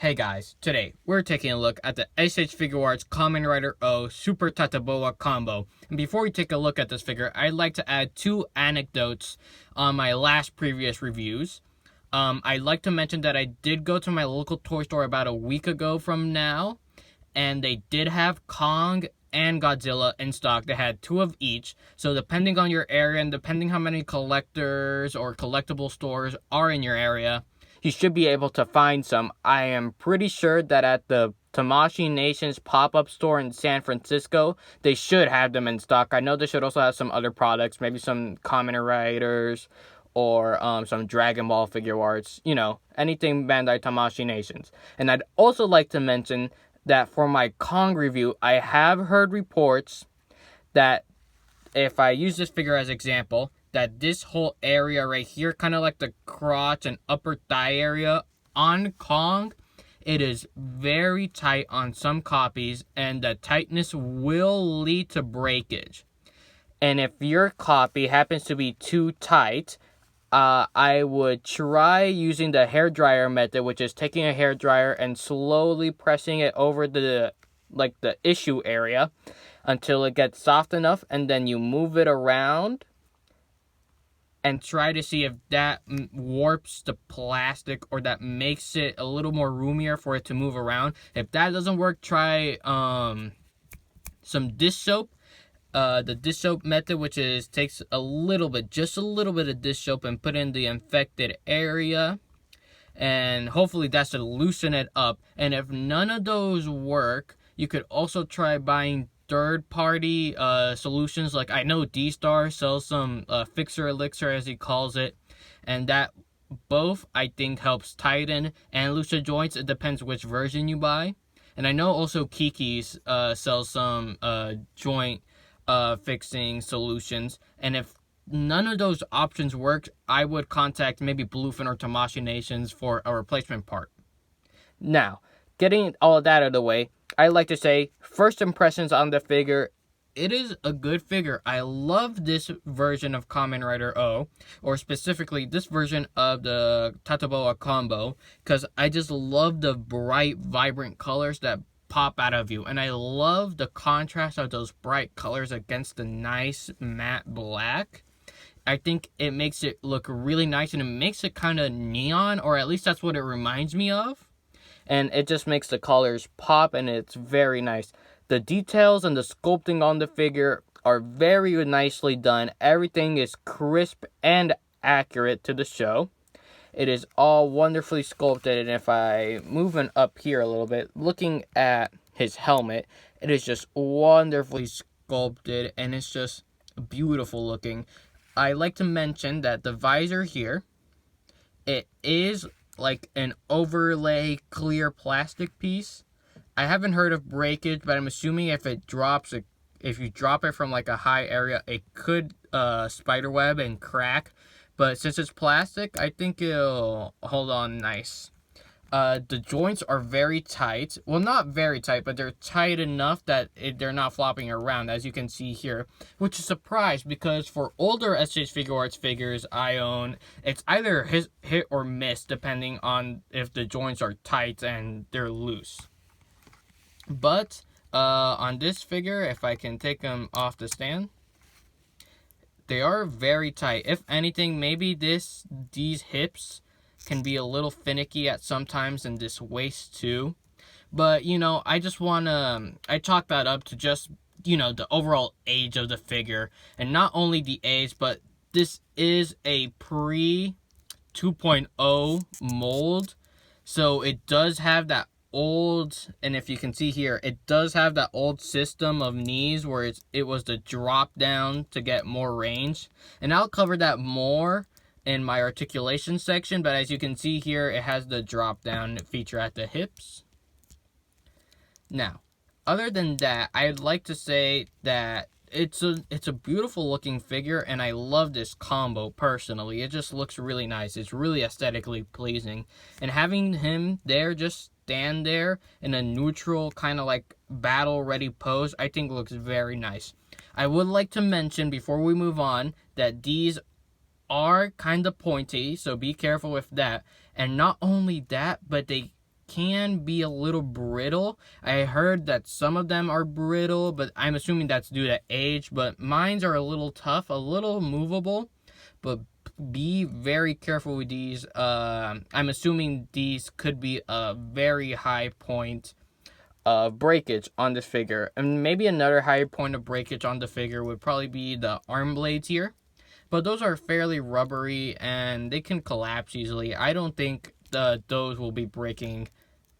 Hey guys, today we're taking a look at the S.H.Figuarts Kamen Rider O Super Tatoba combo. And before we take a look at this figure, I'd like to add two anecdotes on my previous reviews. I'd like to mention that I did go to my local toy store about a week ago from now, and they did have Kong and Godzilla in stock. They had two of each, so depending on your area and depending how many collectors or collectible stores are in your area, you should be able to find some. I am pretty sure that at the Tamashii Nation's pop-up store in San Francisco, they should have them in stock. I know they should also have some other products, maybe some Kamen Riders or some Dragon Ball Figuarts, anything Bandai Tamashii Nations. And I'd also like to mention that for my Kong review, I have heard reports that if I use this figure as example, that this whole area right here, kind of like the crotch and upper thigh area on Kong, it is very tight on some copies, and the tightness will lead to breakage. And if your copy happens to be too tight, I would try using the hairdryer method, which is taking a hairdryer and slowly pressing it over the issue area until it gets soft enough, and then you move it around and try to see if that warps the plastic or that makes it a little more roomier for it to move around. If that doesn't work, try some dish soap. The dish soap method, which is takes just a little bit of dish soap and put in the infected area, and hopefully that should loosen it up. And if none of those work, you could also try buying third-party solutions. Like, I know D-Star sells some fixer elixir, as he calls it, and that both, I think, helps tighten and loosen joints. It depends which version you buy. And I know also Kiki's sells some joint fixing solutions, and if none of those options work, I would contact maybe Bluefin or Tamashii Nations for a replacement part. Now, getting all of that out of the way, I like to say, first impressions on the figure, it is a good figure. I love this version of Kamen Rider O, or specifically this version of the Tatoba combo, because I just love the bright, vibrant colors that pop out of you, and I love the contrast of those bright colors against the nice matte black. I think it makes it look really nice, and it makes it kind of neon, or at least that's what it reminds me of. And it just makes the colors pop, and it's very nice. The details and the sculpting on the figure are very nicely done. Everything is crisp and accurate to the show. It is all wonderfully sculpted, and if I move up here a little bit, looking at his helmet, it is just wonderfully sculpted, and it's just beautiful looking. I like to mention that the visor here, it is like an overlay clear plastic piece. I haven't heard of breakage, but I'm assuming if you drop it from like a high area, it could spiderweb and crack. But since it's plastic, I think it'll hold on nice. The joints are very tight. Well, not very tight, but they're tight enough that they're not flopping around, as you can see here. Which is a surprise, because for older S.H.Figuarts figures I own, it's either hit or miss, depending on if the joints are tight and they're loose. But on this figure, if I can take them off the stand, they are very tight. If anything, maybe these hips can be a little finicky at sometimes, and this waist too. But, I just I chalk that up to just, the overall age of the figure. And not only the age, but this is a pre 2.0 mold. So it does have that old, and if you can see here, it does have that old system of knees where it was the drop down to get more range, and I'll cover that more in my articulation section. But as you can see here, it has the drop down feature at the hips. Now, other than that, I'd like to say that it's a beautiful looking figure, and I love this combo personally. It just looks really nice. It's really aesthetically pleasing, and having him there just stand there in a neutral kind of like battle ready pose, I think looks very nice. I would like to mention before we move on that these are kind of pointy, so be careful with that. And not only that, but they can be a little brittle. I heard that some of them are brittle, but I'm assuming that's due to age. But mines are a little tough, a little movable, but be very careful with these. I'm assuming these could be a very high point of breakage on this figure. And maybe another high point of breakage on the figure would probably be the arm blades here. But those are fairly rubbery and they can collapse easily. I don't think those will be breaking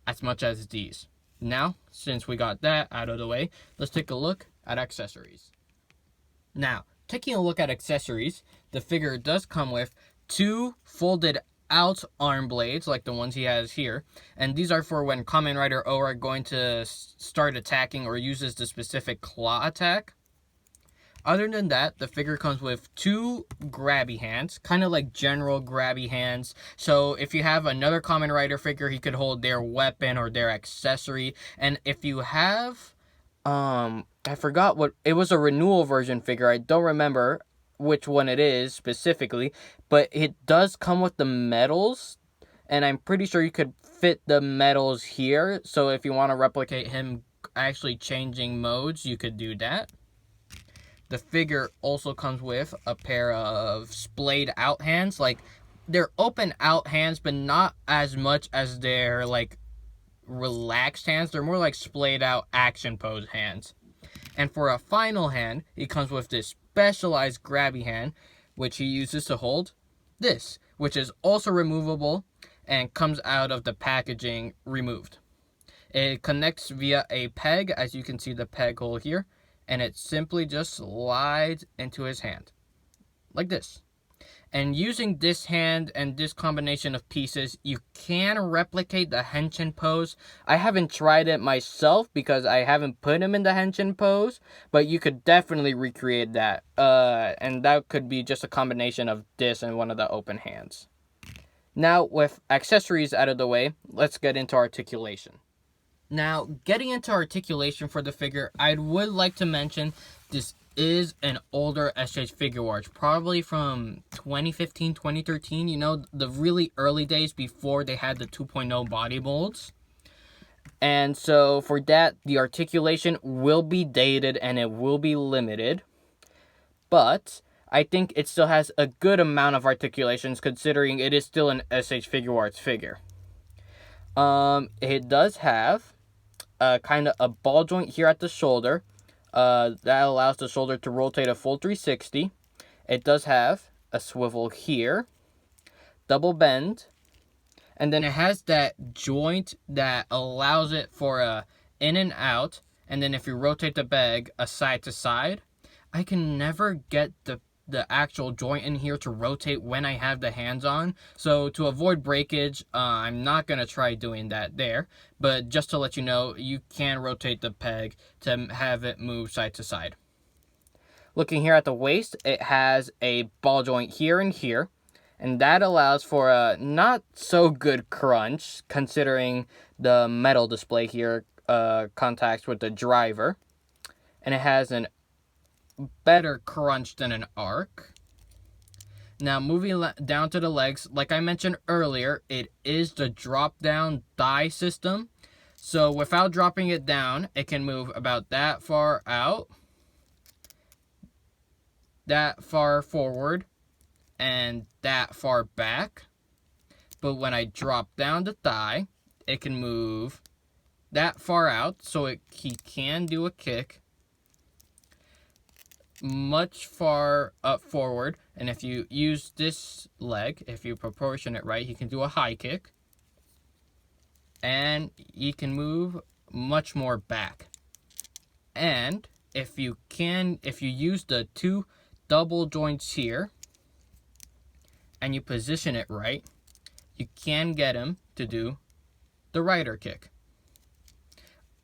as much as these. Now, since we got that out of the way, let's take a look at accessories. Now, taking a look at accessories, the figure does come with 2 folded out arm blades like the ones he has here, and these are for when Kamen Rider O are going to start attacking or uses the specific claw attack. Other than that, the figure comes with 2 grabby hands, kind of like general grabby hands. So if you have another Kamen Rider figure, he could hold their weapon or their accessory. And if you have, I forgot what, it was a renewal version figure. I don't remember which one it is specifically, but it does come with the medals. And I'm pretty sure you could fit the medals here. So if you want to replicate him actually changing modes, you could do that. The figure also comes with a pair of splayed out hands. Like, they're open out hands, but not as much as their, like, relaxed hands. They're more like splayed out action pose hands. And for a final hand, he comes with this specialized grabby hand, which he uses to hold this, which is also removable and comes out of the packaging removed. It connects via a peg, as you can see the peg hole here. And it simply just slides into his hand, like this. And using this hand and this combination of pieces, you can replicate the henshin pose. I haven't tried it myself because I haven't put him in the henshin pose, but you could definitely recreate that. And that could be just a combination of this and one of the open hands. Now, with accessories out of the way, let's get into articulation. Now, getting into articulation for the figure, I would like to mention this is an older S.H.Figuarts, probably from 2015, 2013, you know, the really early days before they had the 2.0 body molds. And so for that, the articulation will be dated and it will be limited. But I think it still has a good amount of articulations considering it is still an S.H.Figuarts figure. It does have kind of a ball joint here at the shoulder. That allows the shoulder to rotate a full 360. It does have a swivel here, double bend, and then it has that joint that allows it for a in and out, and then if you rotate the bag a side to side. I can never get the actual joint in here to rotate when I have the hands on. So to avoid breakage, I'm not going to try doing that there. But just to let you know, you can rotate the peg to have it move side to side. Looking here at the waist, it has a ball joint here and here. And that allows for a not so good crunch, considering the metal display here contacts with the driver. And it has an better crunch than an arc. Now moving down to the legs, like I mentioned earlier, it is the drop down thigh system. So without dropping it down, it can move about that far out, that far forward, and that far back. But when I drop down the thigh, it can move that far out, so he can do a kick much far up forward. And if you use this leg, if you proportion it right, he can do a high kick. And he can move much more back. And if you use the 2 double joints here, and you position it right, you can get him to do the rider kick.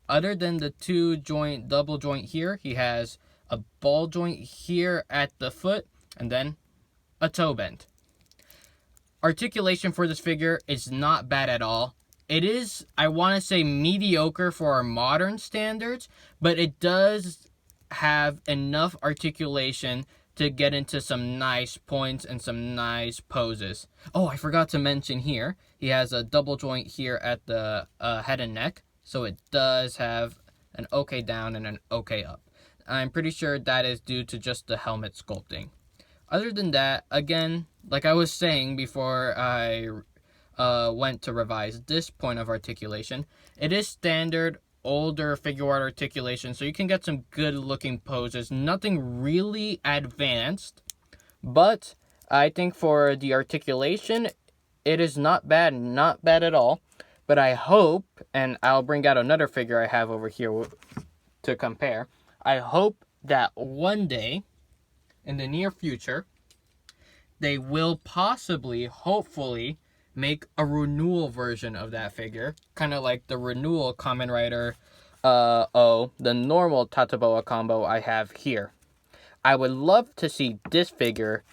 Other than the 2 double joint here, he has a ball joint here at the foot, and then a toe bend. Articulation for this figure is not bad at all. It is, I want to say, mediocre for our modern standards, but it does have enough articulation to get into some nice points and some nice poses. Oh, I forgot to mention here, he has a double joint here at the head and neck, so it does have an OK down and an OK up. I'm pretty sure that is due to just the helmet sculpting. Other than that, again, like I was saying before I went to revise this point of articulation, it is standard older figure art articulation, so you can get some good looking poses. Nothing really advanced, but I think for the articulation, it is not bad at all. But I hope, and I'll bring out another figure I have over here to compare, I hope that one day in the near future they will possibly, hopefully, make a renewal version of that figure, kind of like the renewal Kamen Rider the normal tatoba combo I have here. I would love to see this figure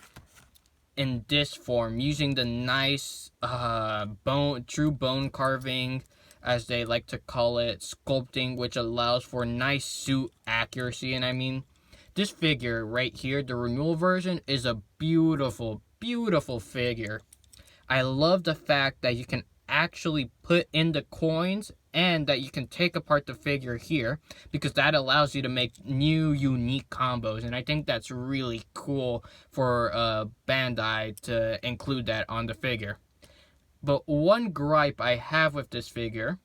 in this form, using the nice true bone carving, as they like to call it, sculpting, which allows for nice suit accuracy. And I mean, this figure right here, the renewal version, is a beautiful, beautiful figure. I love the fact that you can actually put in the coins and that you can take apart the figure here, because that allows you to make new unique combos, and I think that's really cool for Bandai to include that on the figure. But one gripe I have with this figure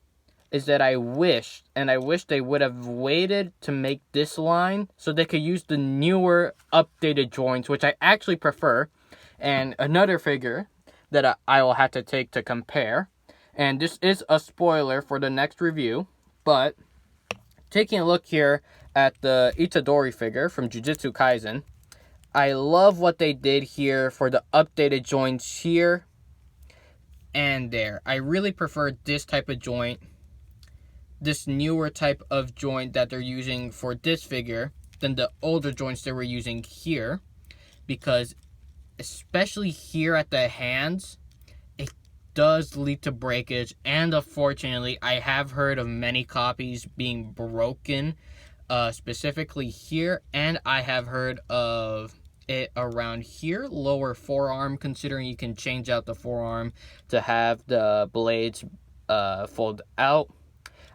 is that I wish they would have waited to make this line so they could use the newer updated joints, which I actually prefer. And another figure that I will have to take to compare, and this is a spoiler for the next review, but taking a look here at the Itadori figure from Jujutsu Kaisen, I love what they did here for the updated joints here and there. I really prefer this type of joint, this newer type of joint that they're using for this figure, than the older joints they were using here, because especially here at the hands, it does lead to breakage, and unfortunately I have heard of many copies being broken, specifically here, and I have heard of it around here, lower forearm, considering you can change out the forearm to have the blades fold out.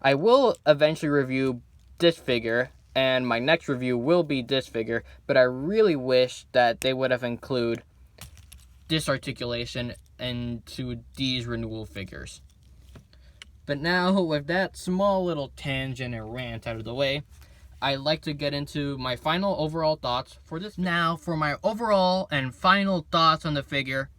I will eventually review this figure, and my next review will be this figure, but I really wish that they would have included this articulation into these renewal figures. But now, with that small little tangent and rant out of the way, I'd like to get into my final overall thoughts for this. Now, for my overall and final thoughts on the figure,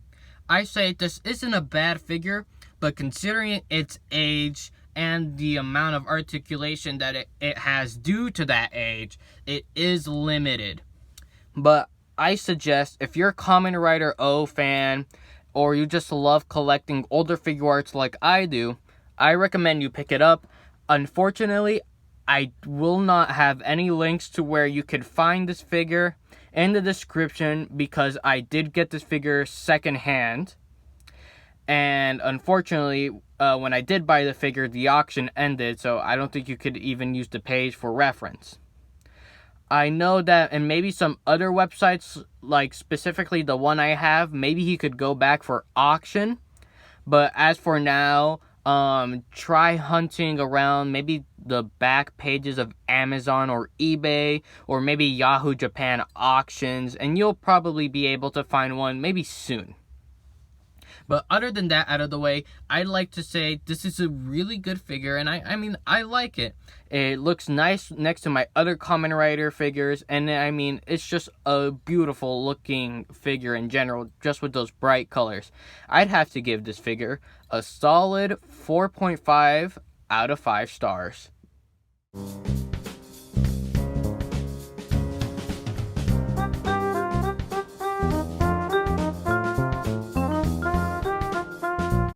I say this isn't a bad figure, but considering its age and the amount of articulation that it has due to that age, it is limited. But I suggest, if you're a Kamen Rider O fan, or you just love collecting older figure arts like I do, I recommend you pick it up. Unfortunately, I will not have any links to where you could find this figure in the description, because I did get this figure secondhand. And unfortunately, when I did buy the figure, the auction ended, so I don't think you could even use the page for reference. I know that, and maybe some other websites, like specifically the one I have, maybe he could go back for auction. But as for now, try hunting around maybe the back pages of Amazon or eBay, or maybe Yahoo Japan auctions, and you'll probably be able to find one maybe soon. But other than that out of the way, I'd like to say this is a really good figure, and I mean, I like it. It looks nice next to my other Kamen Rider figures, and I mean, it's just a beautiful looking figure in general, just with those bright colors. I'd have to give this figure a solid 4.5 out of 5 stars.